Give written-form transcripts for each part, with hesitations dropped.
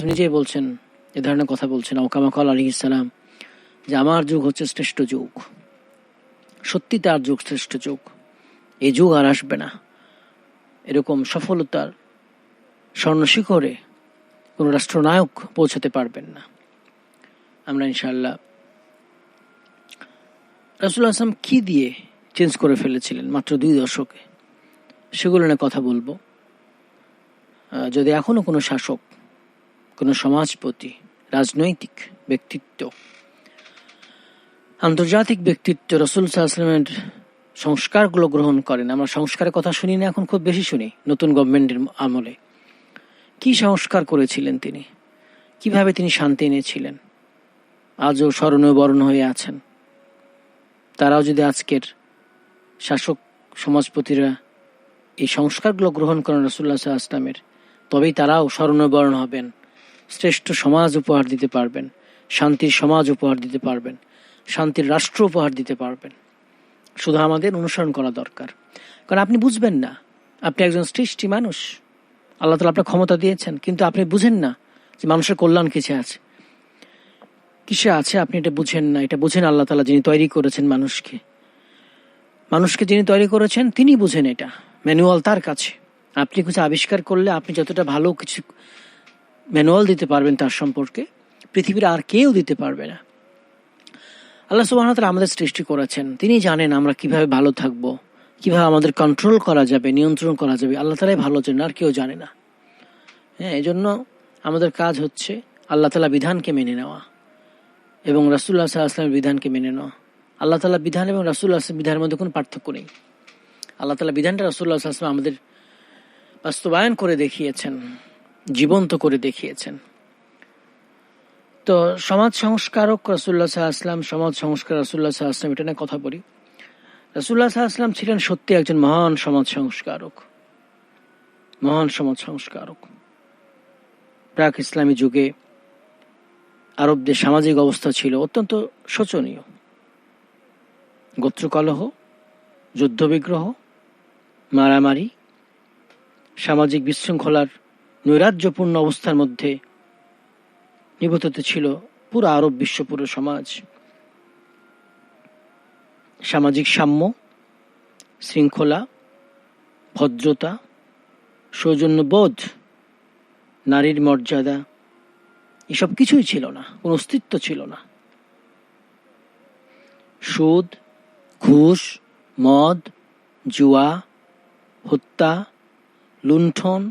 নিজেই বলছেন, এ ধরনের কথা বলছেন ওকামা কল আলাইহিস সালাম, যে আমার যুগ হচ্ছে শ্রেষ্ঠ যুগ, সত্যি তার যুগ শ্রেষ্ঠ যুগ, এই যুগ আর আসবে না। এরকম সফলতার স্বর্ণশিখরে কোনো রাষ্ট্রনায়ক পৌঁছাতে পারবেন না। আমরা ইনশাআল্লাহ রাসূলুল্লাহ সাল্লাল্লাহু আলাইহি ওয়াসাল্লাম কি দিয়ে চেঞ্জ করে ফেলেছিলেন মাত্র 2 দশকে, সেগুলো নিয়ে কথা বলবো। যদি এখনো কোনো শাসক, কোনো সমাজপতি, রাজনৈতিক ব্যক্তিত্ব, আন্তর্জাতিক ব্যক্তিত্ব রাসূল সাল্লাল্লাহু আলাইহি ওয়াসাল্লামের সংস্কারগুলো গ্রহণ করেন, আমরা সংস্কারের কথা শুনি না, এখন খুব বেশি শুনি নতুন গভর্নমেন্টের আমলে। কি সংস্কার করেছিলেন তিনি, কিভাবে তিনি শান্তি এনেছিলেন, আজও স্মরণীয় বরণ হয়ে আছেন। তারাও যদি আজকের শাসক সমাজপতিরা এই সংস্কারগুলো গ্রহণ করেন রাসূলুল্লাহ সাল্লাল্লাহু আলাইহি ওয়াসাল্লামের, তবেই তারাও স্মরণীয় বরণ হবেন, শ্রেষ্ঠ সমাজ উপহার দিতে পারবেন, শান্তির সমাজ উপহার দিতে পারবেন, শান্তির রাষ্ট্র উপহার দিতে পারবেন। শুধু আমাদের অনুসরণ করা দরকার। কারণ আপনি বুঝবেন না, আপনি একজন সৃষ্টি মানুষ, আল্লাহ তাআলা আপনার ক্ষমতা দিয়েছেন, কিন্তু আপনি বুঝেন না যে মানুষের কল্যাণ কিসে আছে, আপনি এটা বুঝেন না। এটা বুঝেন আল্লাহ তাআলা, যিনি তৈরি করেছেন মানুষকে যিনি তৈরি করেছেন তিনি বুঝেন। এটা ম্যানুয়াল তার কাছে। আপনি কিছু আবিষ্কার করলে আপনি যতটা ভালো কিছু ম্যানুয়াল দিতে পারবেন তার সম্পর্কে, পৃথিবীর আর কেউ দিতে পারবে না। আল্লাহ সুবহানাহু ওয়া তাআলা আমাদের সৃষ্টি করেছেন, তিনি জানেন আমরা কিভাবে ভালো থাকব, কিভাবে আমাদের কন্ট্রোল করা যাবে, নিয়ন্ত্রণ করা যাবে, আল্লাহ তাআলাই ভালো জানেন, আর কেউ জানে না। এই জন্য আমাদের কাজ হচ্ছে আল্লাহ তাআলা বিধানকে মেনে নেওয়া এবং রাসূলুল্লাহ সাল্লাল্লাহু আলাইহি ওয়াসাল্লামের বিধানকে মেনে নেওয়া। আল্লাহ তাআলা বিধান এবং রাসূলুল্লাহ সাল্লাল্লাহু আলাইহি ওয়াসাল্লামের বিধানের মধ্যে কোনো পার্থক্য নেই। আল্লাহ তাআলা বিধানটা রাসূলুল্লাহ সাল্লাল্লাহু আলাইহি ওয়াসাল্লাম আমাদের বাস্তবায়ন করে দেখিয়েছেন, জীবন্ত করে দেখিয়েছেন। তো সমাজ সংস্কারক রাসূলুল্লাহ সাল্লাল্লাহু আলাইহি ওয়াসাল্লাম, সমাজ সংস্কার রাসূলুল্লাহ সাল্লাল্লাহু আলাইহি ওয়াসাল্লাম, এটা নিয়ে কথা বলি। রাসূলুল্লাহ সাল্লাল্লাহু আলাইহি ওয়াসাল্লাম ছিলেন সত্যি একজন মহান সমাজ সংস্কারক, মহান সমাজ সংস্কারক। প্রাক ইসলামী যুগে আরবদের সামাজিক অবস্থা ছিল অত্যন্ত শোচনীয়। গোত্রকলহ, যুদ্ধবিগ্রহ, মারামারি, সামাজিক বিশৃঙ্খলার নৈরাজ্যপূর্ণ অবস্থার মধ্যে নিবদ্ধ ছিল পুরো আরব বিশ্ব, পুরো সমাজ। সামাজিক সাম্য, শৃঙ্খলা, ভদ্রতা, সৌজন্যবোধ, নারীর মর্যাদা, এসব কিছুই ছিল না, কোনো অস্তিত্ব ছিল না। সুদ, ঘুষ, মদ, জুয়া, হত্যা, লুণ্ঠন,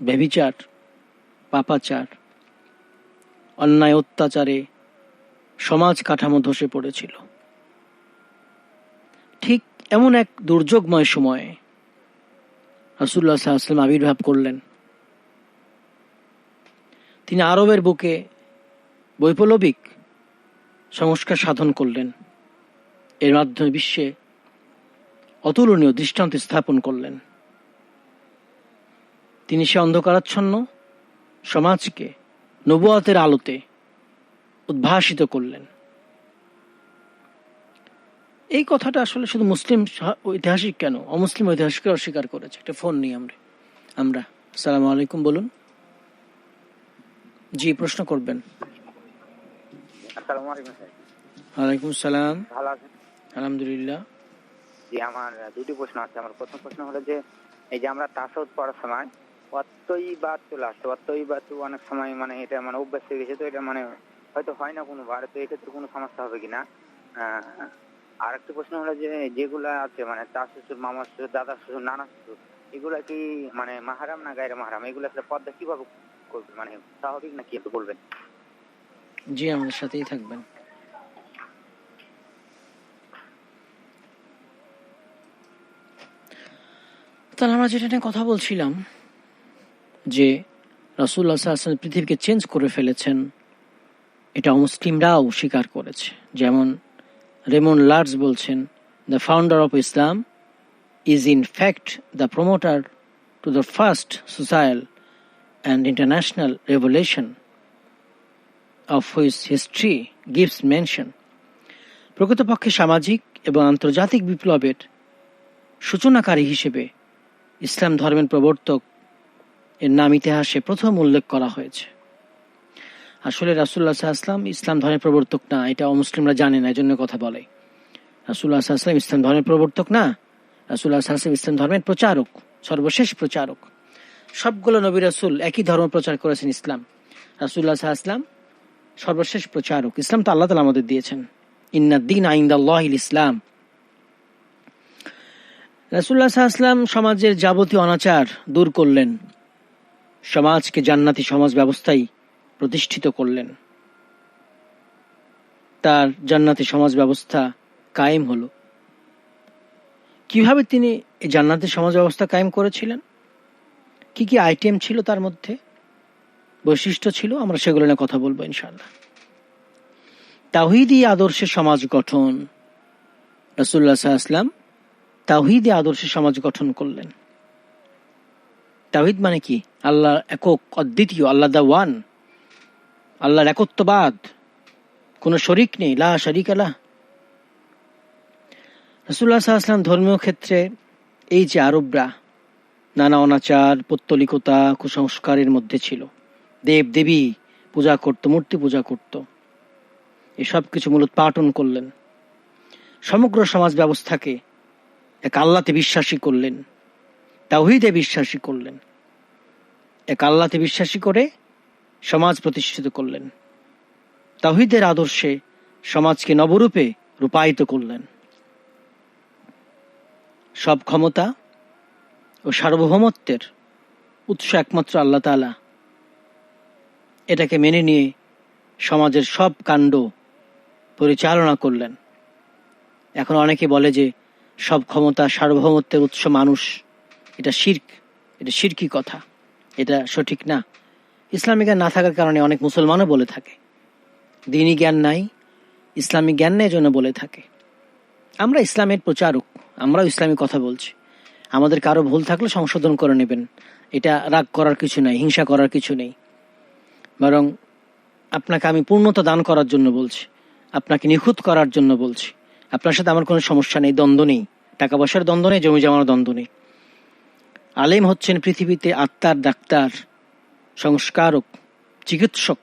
ব্যভিচার, পাপাচার, অন্যায় অত্যাচারে সমাজ কাঠামো ধসে পড়েছিল। ঠিক এমন এক দুর্যোগময় সময়ে রাসূলুল্লাহ সাল্লাল্লাহু আলাইহি ওয়াসাল্লাম আবির্ভাব করলেন। তিনি আরবের বুকে বৈপ্লবিক সংস্কার সাধন করলেন, এর মাধ্যমে বিশ্বে অতুলনীয় দৃষ্টান্ত স্থাপন করলেন। তিনি সে অন্ধকারাচ্ছন্ন সমাজকে নবুয়তের আলোতে উদ্ভাসিত করলেন। এই কথাটা আসলে শুধু মুসলিম ঐতিহাসিক কেন, অমুসলিম ঐতিহাসিকরা অস্বীকার করেছে। একটা ফোন নিই আমরা। আসসালামু আলাইকুম, বলুন। জি, প্রশ্ন করবেন। আসসালামু আলাইকুম স্যার। ওয়ালাইকুম সালাম। ভালো আছেন? আলহামদুলিল্লাহ। জি, আমার দুটি প্রশ্ন আছে। আমার প্রথম প্রশ্ন হলো যে এই যে আমরা তাসাউদ পড়ার সময় অত্যইবাত চলে আসছে, অত্যইবাত অনেক সময় মানে এটা মানে অভ্যাস হয়ে গেছে, তো এটা মানে হয়তো হয় না কোনোবার, তো এক্ষেত্রে কোনো সমস্যা হবে কিনা। আর একটা প্রশ্ন হলো যে যেগুলা আছে মানে চার শ্বশুর, মামা শ্বশুর, দাদা শ্বশুর, নানা শ্বশুর, এগুলা কি মানে মাহারাম না গায়রে মাহারাম, এগুলো আসলে পর্দা কিভাবে করবে, মানে স্বাভাবিক না কি, একটু বলবেন? জি, আমাদের সাথেই থাকবেন। তাহলে আমরা যেটা নিয়ে কথা বলছিলাম যে রাসূলুল্লাহ সাল্লাল্লাহু আলাইহি ওয়াসাল্লাম পৃথিবীকে চেঞ্জ করে ফেলেছেন, এটা অমুসলিমরাও স্বীকার করেছে। যেমন রেমন লার্জ বলছেন, the founder of Islam is in fact the promoter to the first social and international revolution of which history gives mention. প্রকৃতপক্ষে সামাজিক এবং আন্তর্জাতিক বিপ্লবের সূচনাকারী হিসেবে ইসলাম ধর্মের প্রবর্তক এর নাম ইতিহাসে প্রথম উল্লেখ করা হয়েছে। আসলে রাসূলুল্লাহ সাল্লাল্লাহু আলাইহি ওয়াসাল্লাম ইসলাম ধর্মের প্রবর্তক না, এটা অমুসলিমরা জানে না, এজন্য কথা বলে। রাসূলুল্লাহ সাল্লাল্লাহু আলাইহি ওয়াসাল্লাম ইসলাম ধর্মের প্রবর্তক না, রাসূলুল্লাহ সাল্লাল্লাহু আলাইহি ওয়াসাল্লাম ইসলাম ধর্মের প্রচারক, সর্বশেষ প্রচারক। সবগুলো নবী রাসূল একই ধর্ম প্রচার করেছেন, ইসলাম। রাসূলুল্লাহ সাল্লাল্লাহু আলাইহি ওয়াসাল্লাম সর্বশেষ প্রচারক। ইসলাম তো আল্লাহ তাআলা আমাদের দিয়েছেন, ইন্নাদ-দীনা ইনদাল্লাহিল ইসলাম। রাসূলুল্লাহ সাল্লাল্লাহু আলাইহি ওয়াসাল্লাম সমাজের যাবতীয় অনাচার দূর করলেন, সমাজকে জান্নাতি সমাজ ব্যবস্থায় প্রতিষ্ঠিত করলেন। তার জান্নাতি সমাজ ব্যবস্থা কায়েম হলো। কিভাবে তিনি এই জান্নাতি সমাজ ব্যবস্থা কায়েম করেছিলেন, কি কি আইটেম ছিল তার মধ্যে, বৈশিষ্ট্য ছিল, আমরা সেগুলো নিয়ে কথা বলবো ইনশাআল্লাহ। তাওহীদি আদর্শে সমাজ গঠন। রাসূলুল্লাহ সাল্লাল্লাহু আলাইহি ওয়াসাল্লাম তাওহীদি আদর্শে সমাজ গঠন করলেন। তাওহীদ মানে কি? আল্লাহ একক, অদ্বিতীয়, আল্লাহ দা ওয়ান, আল্লাহর একত্ববাদ, কোনো শরীক নেই, লা শারীকা লাহ। রাসূলুল্লাহ সাল্লাল্লাহু আলাইহি ওয়াসাল্লাম ধর্মীয় ক্ষেত্রে এই যে আরবরা নানা অনাচার, পৌত্তলিকতা, কুসংস্কারের মধ্যে ছিল, দেব দেবী পূজা করত, মূর্তি পূজা করত, এসব কিছু মূলোৎপাটন করলেন। সমগ্র সমাজ ব্যবস্থাকে এক আল্লাহতে বিশ্বাসী করলেন, তাওহীদে বিশ্বাসী করলেন। এক আল্লাহতে বিশ্বাসী করে সমাজ প্রতিষ্ঠিত করলেন, তাওহীদের আদর্শে সমাজকে নবরূপে রূপায়িত করলেন। সব ক্ষমতা ও সার্বভৌমত্বের উৎস একমাত্র আল্লাহ তাআলা। এটাকে মেনে নিয়ে সমাজের সব কাণ্ড পরিচালনা করলেন। এখন অনেকে বলে যে সব ক্ষমতা সার্বভৌমত্বের উৎস মানুষ, এটা শিরক, এটা শিরকি কথা, এটা সঠিক না। ইসলামিক জ্ঞান না থাকার কারণে অনেক মুসলমানও বলে থাকে, দ্বীনি জ্ঞান নাই, ইসলামিক জ্ঞান নেই, জন্য বলে থাকে। আমরা ইসলামের প্রচারক, আমরাও ইসলামিক কথা বলছি। আমাদের কারো ভুল থাকলে সংশোধন করে নেবেন, এটা রাগ করার কিছু নাই, হিংসা করার কিছু নেই। বরং আপনাকে আমি পূর্ণতা দান করার জন্য বলছি, আপনাকে নিখুঁত করার জন্য বলছি। আপনার সাথে আমার কোনো সমস্যা নেই, দ্বন্দ্ব নেই, টাকা পয়সার দ্বন্দ্ব নেই, জমি জমার দ্বন্দ্ব নেই। আলেম হচ্ছেন পৃথিবীতে আত্মার ডাক্তার, সংস্কারক, চিকিৎসক।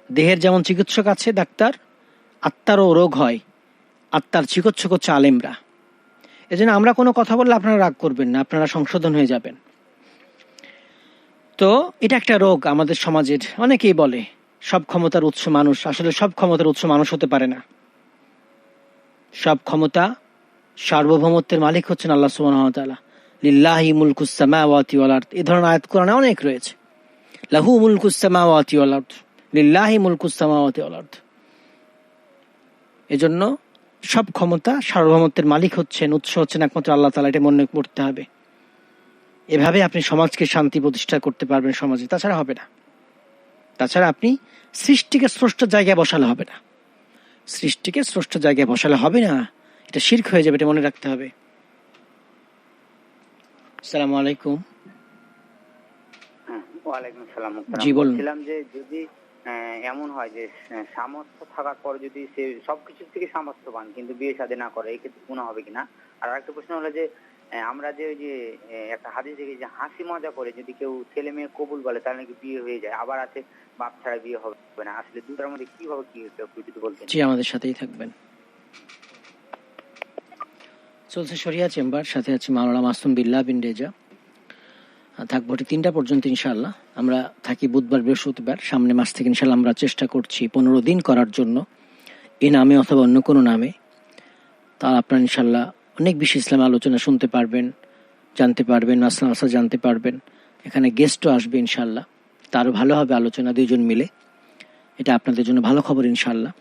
দেহের যেমন চিকিৎসক আছে ডাক্তার, আত্মারও রোগ হয়, আত্মার চিকিৎসক হচ্ছে আলেমরা। এজন্য আমরা কোনো কথা বললে আপনারা রাগ করবেন না, আপনারা সংশোধন হয়ে যাবেন। তো এটা একটা রোগ আমাদের সমাজের। অনেকেই বলে সব ক্ষমতার উৎস মানুষ, আসলে সব ক্ষমতার উৎস মানুষ হতে পারে না। সব ক্ষমতা সার্বভৌমত্বের মালিক হচ্ছেন আল্লাহ সুবহানাহু ওয়া তাআলা। লিল্লাহি মুলকুস সামাওয়াতি ওয়াল আরদ, এই ধরনের আয়াত কোরআনে অনেক রয়েছে। লাহু মুলকুস সামাওয়াতি ওয়াল আরদ, লিল্লাহি মুলকুস সামাওয়াতি ওয়াল আরদ। এজন্য সব ক্ষমতা সার্বভৌমত্বের মালিক হচ্ছেন, উৎস হচ্ছেন একমাত্র আল্লাহ তাআলা, এটা মনে করতে হবে। এভাবে আপনি সমাজকে শান্তি প্রতিষ্ঠা করতে পারবেন সমাজে, তাছাড়া হবে না। তাছাড়া আপনি সৃষ্টিকে স্রষ্টা জায়গায় বসালে হবে না, সৃষ্টিকে স্রষ্টা জায়গায় বসালে হবে না, এটা শিরক হয়ে যাবে, এটা মনে রাখতে হবে। আসসালামু আলাইকুম। ওয়ালাইকুম আসসালাম। জি বলুন। বলছিলাম যে যদি এমন হয় যে সামর্থ্য থাকার পর যদি সে সবকিছু থেকে সামর্থ্যবান কিন্তু বিয়ে শাদী না করে, এই ক্ষেত্রে গুনাহ হবে কিনা? আর একটা প্রশ্ন হলো যে আমরা যে ওই যে একটা হাদিস দেখি যে হাসি মজা করে যদি কেউ ছেলে মেয়ে কবুল বলে তাহলে নাকি বিয়ে হয়ে যায়, আবার আছে বাপ ছাড়া বিয়ে হবে না। আসলে দুটার মধ্যে কিভাবে কি যদি বলতেন। জি, আমাদের সাথেই থাকবেন। চলছে শরিয়া চেম্বার, সাথে আছে মাওলানা মাসুম বিল্লাহ বিন রেজা। থাকবো 3টা পর্যন্ত ইনশাআল্লাহ। আমরা থাকি বুধবার বৃহস্পতিবার। সামনে মাস থেকে ইনশাআল্লাহ আমরা চেষ্টা করছি 15 দিন করার জন্য, এই নামে অথবা অন্য কোনো নামে। তা আপনারা ইনশাআল্লাহ অনেক বেশি ইসলাম আলোচনা শুনতে পারবেন, জানতে পারবেন, মাসলা জানতে পারবেন। এখানে গেস্টও আসবে ইনশাআল্লাহ, তারও ভালো হবে আলোচনা, 2 জন মিলে। এটা আপনাদের জন্য ভালো খবর ইনশাআল্লাহ।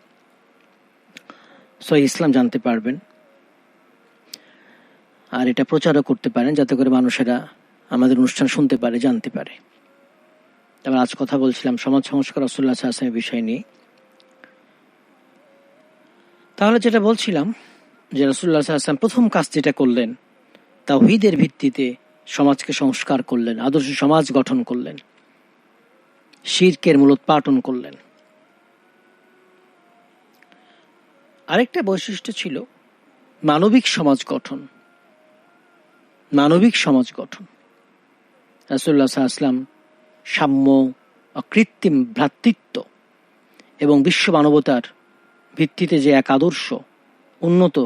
সহিহ ইসলাম জানতে পারবেন, আর এটা প্রচারও করতে পারেন যাতে করে মানুষেরা আমাদের অনুষ্ঠান শুনতে পারে, জানতে পারে। তারপর আজ কথা বলছিলাম সমাজ সংস্কার রাসূলুল্লাহ সাল্লাল্লাহু আলাইহি ওয়াসাল্লামের বিষয় নিয়ে। তাহলে যেটা বলছিলাম যে রাসূলুল্লাহ সাল্লাল্লাহু আলাইহি ওয়াসাল্লাম প্রথম কাজ যেটা করলেন, তাওহীদের ভিত্তিতে সমাজকে সংস্কার করলেন, আদর্শ সমাজ গঠন করলেন, শিরকের মূলোৎপাটন করলেন। আরেকটা বৈশিষ্ট্য ছিল মানবিক সমাজ গঠন। মানবিক সমাজ গঠন, রাসূলুল্লাহ সাল্লাল্লাহু আলাইহি ওয়াসাল্লাম সাম্য, অকৃত্রিম ভ্রাতৃত্ব, এবং বিশ্ব মানবতার ভিত্তিতে যে এক আদর্শ উন্নত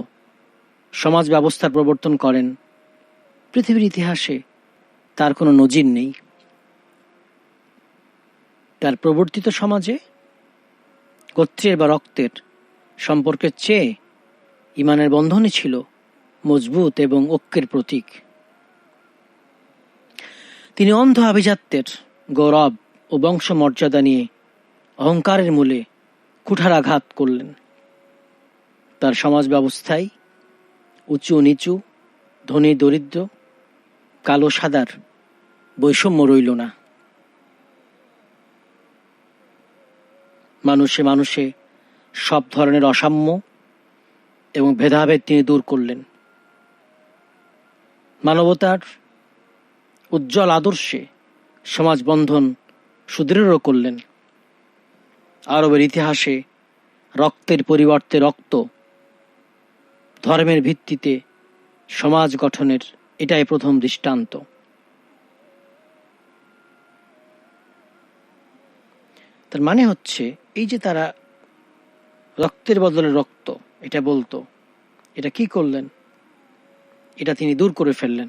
সমাজ ব্যবস্থার প্রবর্তন করেন, পৃথিবীর ইতিহাসে তার কোনো নজির নেই। তার প্রবর্তিত সমাজে গোত্রের বা রক্তের সম্পর্কের চেয়ে ইমানের বন্ধনই ছিল মজবুত এবং ঐক্যের প্রতীক। তিনি অন্ধ আভিজাত্যের গৌরব ও বংশ মর্যাদা নিয়ে অহংকারের মূলে কুঠারাঘাত করলেন। তার সমাজ ব্যবস্থায় উঁচু নিচু, ধনী দরিদ্র, কালো সাদার বৈষম্য রইল না। মানুষে মানুষে সব ধরনের অসাম্য এবং ভেদাভেদ তিনি দূর করলেন। মানবতার উজ্জ্বল আদর্শে সমাজ বন্ধন সুদৃঢ় করলেন। আরবের ইতিহাসে রক্তের পরিবর্তে রক্ত, ধর্মের ভিত্তিতে সমাজ গঠনের এটাই প্রথম দৃষ্টান্ত। তার মানে হচ্ছে এই যে তারা রক্তের বদলে রক্ত এটা বলতো, এটা কি করলেন? এটা তিনি দূর করে ফেললেন।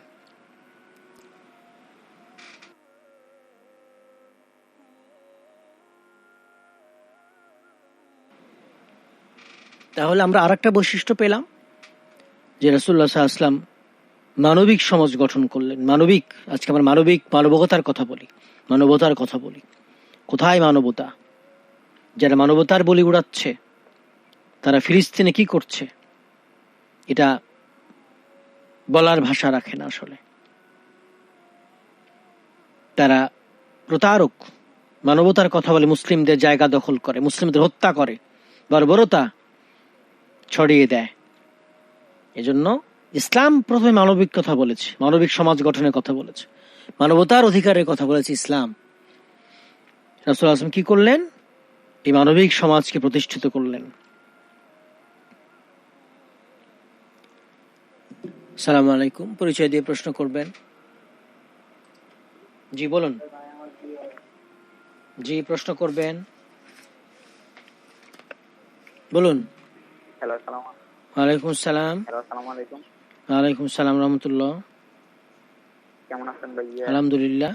তাহলে আমরা আরেকটা বৈশিষ্ট্য পেলাম যে রাসূলুল্লাহ সাল্লাল্লাহু আলাইহি ওয়াসাল্লাম মানবিক সমাজ গঠন করলেন। মানবিক, আজকে আমরা মানবতার কথা বলি, মানবতার কথা বলি। কোথায় মানবতা? যারা মানবতার বলি উড়াচ্ছে তারা ফিলিস্তিনে কি করছে এটা বলার ভাষা রাখে না। আসলে তারা প্রতারক, মানবতার কথা বলে মুসলিমদের জায়গা দখল করে, মুসলিমদের হত্যা করে, বর্বরতা ছড়িয়ে দেয়। এজন্য ইসলাম প্রথমে মানবিক কথা বলেছে, মানবিক সমাজ গঠনের কথা বলেছে, মানবতার অধিকারের কথা বলেছে ইসলাম। রাসূলুল্লাহ সাল্লাল্লাহু আলাইহি ওয়াসাল্লাম কি করলেন? এই মানবিক সমাজকে প্রতিষ্ঠিত করলেন। আসসালামু আলাইকুম। পরিচয় দিয়ে প্রশ্ন করবেন। জি বলুন। জি প্রশ্ন করবেন, বলুন। হ্যালো, আসসালামু ওয়ালাইকুম আসসালাম। হ্যালো, আসসালামু আলাইকুম। ওয়ালাইকুম আসসালাম রহমতুল্লাহ। কেমন আছেন ভাইয়া? আলহামদুলিল্লাহ।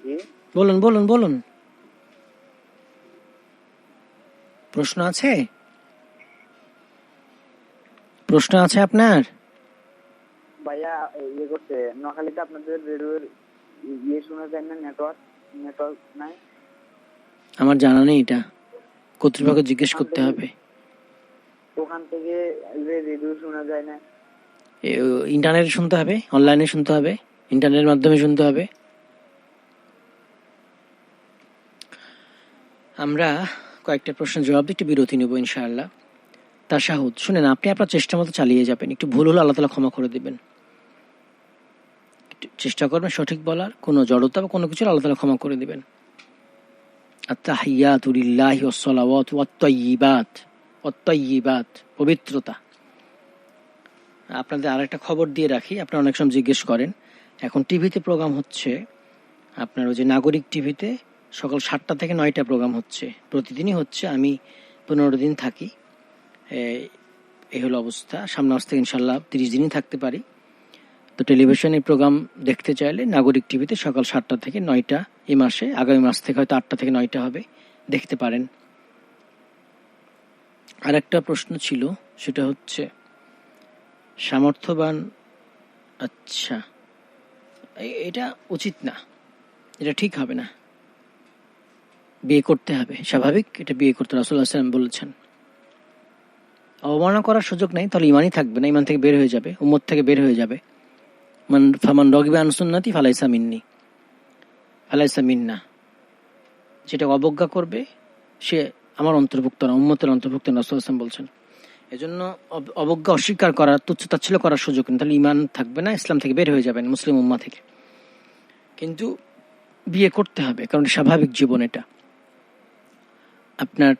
জি, বলুন বলুন বলুন। প্রশ্ন আছে? প্রশ্ন আছে আপনার? ভাইয়া ইয়ে করতে নোয়াখালীতে আপনাদের রেডিওর ইয়ে শোনা যায় না, নেটওয়ার্ক নাই। আমার জানা নেই, এটা কর্তৃপক্ষ জিজ্ঞেস করতে হবে। ওখান থেকে রেডিও শোনা যায় না। ইন্টারনেটে শুনতে হবে, অনলাইনে শুনতে হবে, ইন্টারনেটের মাধ্যমে শুনতে হবে। আমরা কয়েকটা প্রশ্নের জবাব দিয়ে একটু বিরতি নেব ইনশাআল্লাহ। তাশাহুদ শুনেন, আপনি আপনার চেষ্টা মতো চালিয়ে যাবেন, একটু ভুল হলে আল্লাহ তাআলা ক্ষমা করে দিবেন। চেষ্টা করবেন সঠিক বলার, কোনো জড়তা বা কোনো কিছু আল্লাহ তাআলা ক্ষমা করে দিবেন। আত-তাহিয়াতু লিল্লাহি ওয়াস-সালাওয়াতু ওয়াত-তাইয়্যিবাত, পবিত্রতা। আপনাদের আরেকটা খবর দিয়ে রাখি, আপনারা অনেক সময় জিজ্ঞেস করেন, এখন টিভিতে প্রোগ্রাম হচ্ছে, আপনার ওই যে নাগরিক টিভিতে সকাল 7টা থেকে 9টা প্রোগ্রাম হচ্ছে, প্রতিদিনই হচ্ছে। আমি 15 দিন থাকি, এই হলো অবস্থা। সামনে মাস থেকে ইনশাল্লাহ 30 দিনই থাকতে পারি। তো টেলিভিশনে প্রোগ্রাম দেখতে চাইলে নাগরিক টিভিতে সকাল 7টা থেকে 9টা, এই মাসে, আগামী মাস থেকে হয়তো 8টা থেকে 9টা হবে, দেখতে পারেন। আর একটা প্রশ্ন ছিল, সেটা হচ্ছে সামর্থ্যবান, আচ্ছা এটা উচিত না, এটা ঠিক হবে না, বিয়ে করতে হবে, স্বাভাবিক, এটা বিয়ে করতে রাসূলুল্লাহ সাল্লাল্লাহু আলাইহি ওয়াসাল্লাম বলেছেন। অবমাননা করার সুযোগ নেই, তাহলে ইমানই থাকবে না, ইমান থেকে বের হয়ে যাবে, উম্মত থেকে বের হয়ে যাবে। ফামান রাগিবা আন সুন্নতি ফালাইসা মিন্নি, ফালাইসা মিন্না। যেটা অবজ্ঞা করবে সে আমার অন্তর্ভুক্ত না, উম্মতের অন্তর্ভুক্ত না, রাসূলুল্লাহ সাল্লাল্লাহু আলাইহি ওয়াসাল্লাম বলছেন। এজন্য অবজ্ঞা অস্বীকার করার, তুচ্ছ-তাচ্ছিল্য করার সুযোগ নেই, তাহলে ইমান থাকবে না, ইসলাম থেকে বের হয়ে যাবেন, মুসলিম উম্মাহ থেকে। কিন্তু বিয়ে করতে হবে, কারণ স্বাভাবিক জীবন, এটা আপনার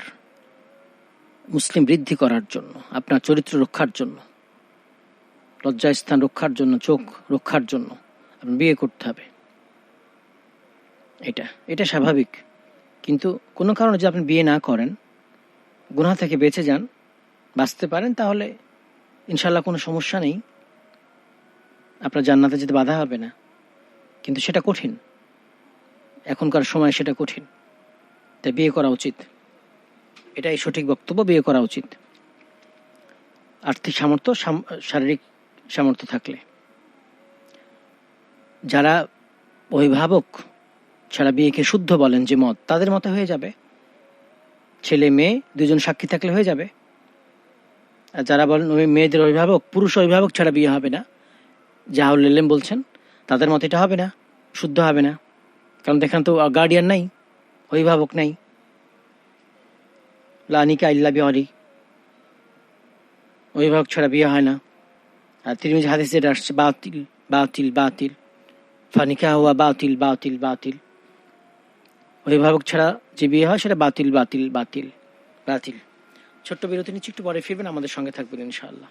মুসলিম বৃদ্ধি করার জন্য, আপনার চরিত্র রক্ষার জন্য, লজ্জাস্থান রক্ষার জন্য, চোখ রক্ষার জন্য আপনার বিয়ে করতে হবে। এটা স্বাভাবিক। কিন্তু কোনো কারণে যদি আপনি বিয়ে না করেন, গুনাহ থেকে বেঁচে যান, বাঁচতে পারেন, তাহলে ইনশাল্লাহ কোনো সমস্যা নেই, আপনার জান্নাতে যেতে বাধা হবে না। কিন্তু সেটা কঠিন, এখনকার সময় সেটা কঠিন। তাই বিয়ে করা উচিত, এটাই সঠিক বক্তব্য, বিয়ে করা উচিত আর্থিক সামর্থ্য, শারীরিক সামর্থ্য থাকলে। যারা অভিভাবক ছাড়া বিয়েকে শুদ্ধ বলেন যে মত, তাদের মতে হয়ে যাবে, ছেলে মেয়ে দুজন সাক্ষী থাকলে হয়ে যাবে। আর যারা বলেন ওই মেয়েদের অভিভাবক, পুরুষ অভিভাবক ছাড়া বিয়ে হবে না, জাহুল এলেম বলছেন, তাদের মতে এটা হবে না, শুদ্ধ হবে না। কারণ দেখেন তো গার্ডিয়ান নাই, অভিভাবক নাই, লা নিকা ইল্লা বিওয়ালি, অভিভাবক ছাড়া বিয়ে হয় না। আর তিরমিজি হাদিস যেটা আসছে, বাতিল বাতিল বাতিল, ফানিকা হুয়া বাতিল বাতিল বাতিল, অভিভাবক ছাড়া যে বিয়ে হয় সেটা বাতিল বাতিল বাতিল বাতিল। ছোট্ট বিরতি নিচ্ছি, একটু পরে ফিরবেন, আমাদের সঙ্গে থাকবেন ইনশাআল্লাহ।